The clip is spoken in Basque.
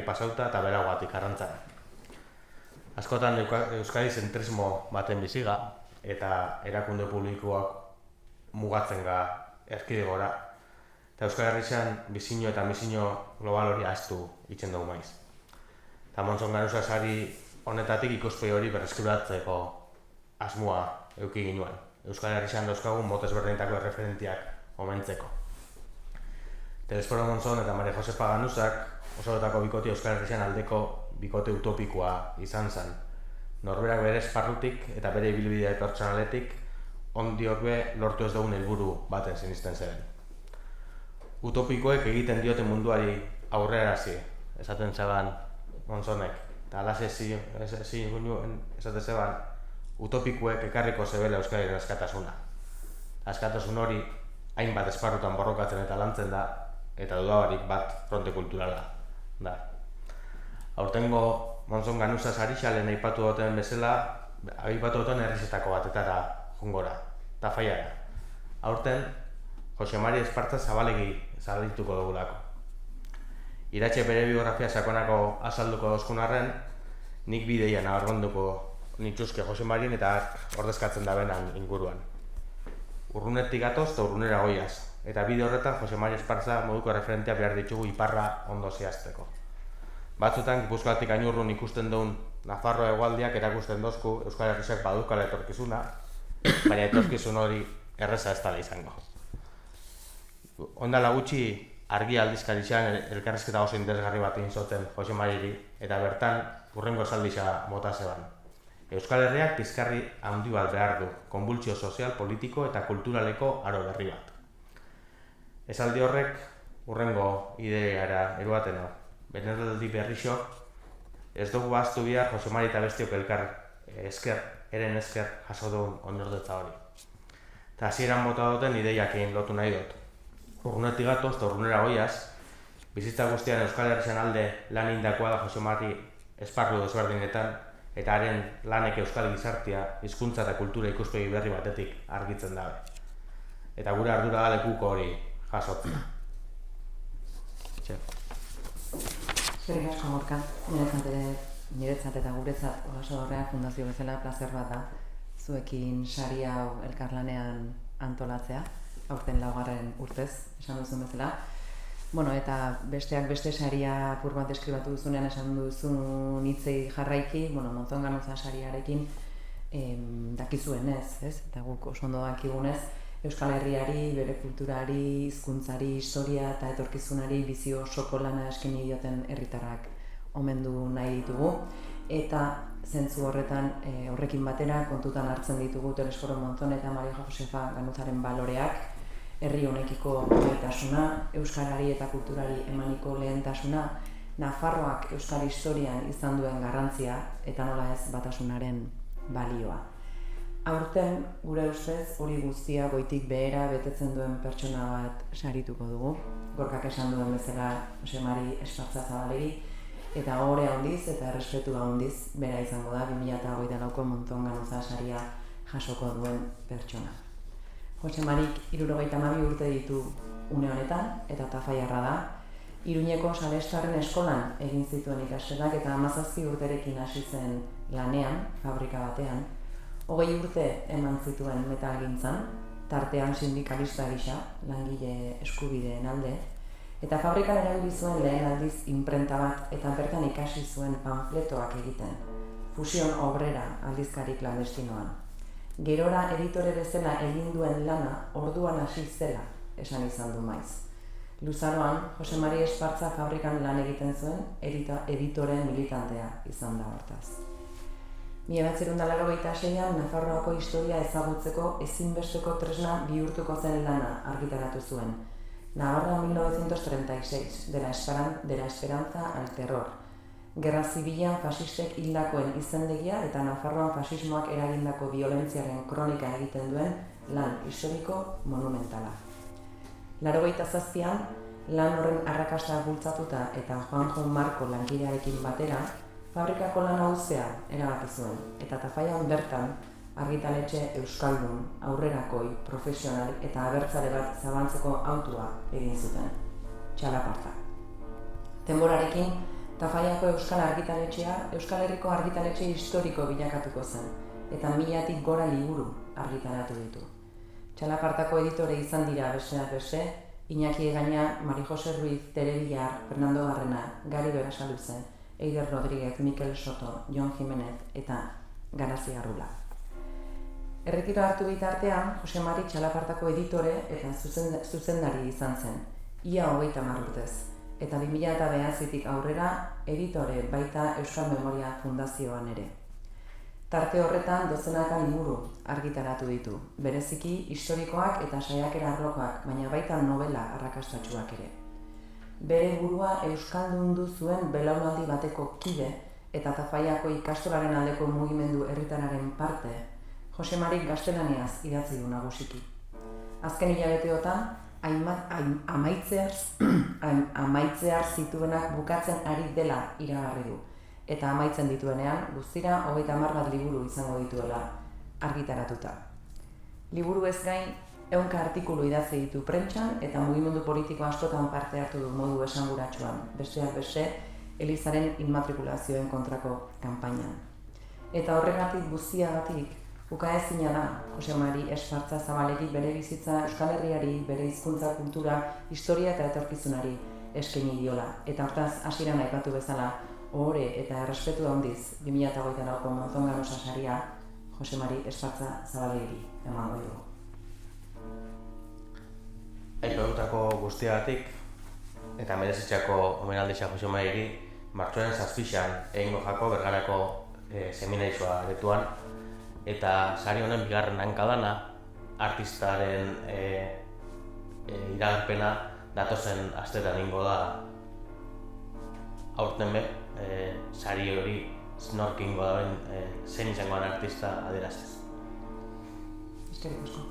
pasauta eta beraguatik arrantzara. Askotan Euskadi zentrismo baten biziga eta erakunde publikoak mugatzen ga erkidegora eta Euskal Herrian bizino eta misino global hori ahaztu itzen dugu maiz. Eta Monzon Ganuza sari honetatik ikuspegi hori berreskuratzeko asmoa eduki ginuen. Euskal Herrian dauzkagun mota ezberdinetako erreferentiak omentzeko. Telesforo Monzon eta Maria Josefa Ganuzak osotako bikote Euskal Herrian aldeko bikote utopikoa izan zen. Norberak bere esparrutik eta bere ibilbidea pertsonaletik ondiok be lortu ez dugun helburu baten sinisten zen. Utopikoek egiten diote munduari aurrerarazi, esaten zeban Monzonek. Eta alaze esaten zeban, utopikoek ekarriko zebela Euskadiren askatasuna. Askatasun hori hainbat esparrutan borrokatzen eta lantzen da, eta dudabarik bat fronte kulturala da. Aurtengo Monzon Ganuza sarixalen aipatu duten bezala, aipatu duten herrizetako batetara jungora, Tafaiara. Aurten, Jose Mari Espartza zabalegi zabalituko dugulako. Iratxe bere biografia sakonako azalduko dozkun arren, nik bideia nabarmenduko nituzke Jose Marien eta ordezkatzen da benan inguruan. Urrunetik gatoz eta urrunera goiaz, eta bide horretan Jose Mari Espartza moduko referentea behar ditugu iparra ondo zehazteko. Batzutan, Gipuzkoatik ainurrun ikusten duen Nafarroa hegoaldiak erakusten dozku Euskal Herriak badukala etorkizuna, baina etorkizun hori erreza ez dela izango. Ondala gutxi argi aldizkaritxean elkarrizketa oso interesgarri bat egin zoten Jose Mariri eta bertan hurrengo esaldixa mota zeban. Euskal Herriak pizkarri handi bat behar du, konbultsio sozial, politiko eta kulturaleko aro berri bat. Esaldi horrek hurrengo ideara eruaten hau. Benedaldi berrixok, ez dugu baztu bihar Jose Mari eta bestiok elkar eren esker jaso duen onordetza hori. Eta hasieran bota duten ideiakin lotu nahi dut. Urrunetik gatoz eta urrunera goiaz, bizitza guztian Euskal Herrian alde lan indakoa da Jose Mari esparru desberdinetan eta haren lanek Euskal Gizartea, hizkuntza eta kultura ikuspegi berri batetik argitzen dabe. Eta gure ardura da lekuko hori jasotzen. Eskerrik asko Gorka, niretzat eta guretzat Ogaso Dorrea Fundazio bezala plazer bat da zuekin sari hau elkarlanean antolatzea, aurten 4. urtez, esan duzun bezala. Eta besteak beste saria apur bat deskribatu duzunean esan duzun hitzei jarraiki, Monzon Ganuza sariarekin dakizuen ez? Eta guk oso ondo dakigunez, Euskal Herriari, bere kulturari, hizkuntzari, historia eta etorkizunari bizi osoko lana eskaini dioten herritarrak omendu nahi ditugu. Eta zentzu horretan horrekin batera kontutan hartzen ditugu Telesforo Monzon eta Maria Josefa Ganuzaren baloreak, herri honekiko gaitasuna, euskarari eta kulturari emaniko lehentasuna, Nafarroak euskal historian izan duen garrantzia eta nola ez batasunaren balioa. Aurten, gure ustez, hori guztia goitik behera betetzen duen pertsona bat sarituko dugu. Gorkak esan duen bezala Jose Mari Espartza Zabalegi, eta ohore handiz eta errespetua handiz bera izango da 2024ko Monzon Ganuza saria jasoko duen pertsona. Jose Marik 72 urte ditu une honetan eta Tafaiarra da. Iruñeko Salestarren eskolan egin zituen ikasketak eta 17 urterekin hasi zen lanean, fabrika batean. 20 urte eman zituen metalgintzan, tartean sindikalista gisa, langile eskubideen alde, eta fabrikan erabili zuen lehen aldiz inprenta bat eta bertan ikasi zuen panfletoak egiten, Fusion Obrera aldizkari klandestinoan. Gerora editore bezala egin duen lana orduan hasi zela, esan izan du maiz. Luzaroan, Jose Mari Espartza fabrikan lan egiten zuen editore militantea izan da hortaz. 1986an Nafarroako historia ezagutzeko ezinbesteko tresna bihurtuko zen lana argitaratu zuen. Navarra 1936, de la esperanza al terror. Gerra zibilan fasistek hildakoen izendegia eta Nafarroan fasismoak eragindako biolentziaren kronika egiten duen lan historiko monumentala. 87an, lan horren arrakasta bultzatuta eta Juanjo Marko langilearekin batera, fabrikako lana uztea erabaki zuen, eta Tafaian bertan argitaletxe euskaldun, aurrerakoi, profesional eta abertzale bat zabaltzeko autua egin zuten. Txalaparta. Denborarekin, Tafallako Euskal Argitaletxea Euskal Herriko argitaletxe historiko bilakatuko zen, eta 1000-tik gora liburu argitaratu ditu. Txalapartako editore izan dira besteak beste, Iñaki Egaña, Mari Jose Ruiz, Tere Villar, Fernando Barrena, Gari Berasaluze, Eider Rodríguez, Mikel Soto, Jon Jimenez eta Garazi Arrula. Erretiro hartu bitartean, Jose Mari Txalapartako editore eta zuzendari izan zen, ia 30 urtez, eta 2009-tik aurrera editore baita Euskal Memoria Fundazioan ere. Tarte horretan dozenaka liburu argitaratu ditu, bereziki historikoak eta saiakera arlokoak, baina baita novela arrakastatsuak ere. Bere burua euskaldundu zuen belaunaldi bateko kide eta Tafallako ikastolaren aldeko mugimendu herritarraren parte, Jose Marik gaztelaniaz idatzi du nagusiki. Azken hilabeteotan, amaitzear zituenak bukatzen ari dela iragarri du, eta amaitzen dituenean guztira 30 liburu izango dituela argitaratuta. Liburu ez gain, 100 artikulu idatzi ditu prentsan eta mugimendu politiko askotan parte hartu du modu esanguratsuan, besteak beste, Elizaren inmatrikulazioen kontrako kanpainan. Eta horregatik guztiagatik, ukaezina da Jose Mari Espartza Zabalegi bere bizitza Euskal Herriari, bere hizkuntza, kultura, historia eta etorkizunari eskaini diola. Eta hortaz, hasieran aipatu bezala, ohore eta errespetu handiz 2008ko Monzongarosa saria Jose Mari Espartza Zabalegi emango dugu. Aipatutako guztiagatik eta merezitzako omenaldia Jose Mariri martxoaren 7an egingo jako Bergarako seminarizioa aretuan, eta sari honen bigarren hankadana artistaren iragarpena datozen astetan egingo da aurten be, sari hori nork egingo dauen zein izangoan artista adieraztez. Eskerrik asko.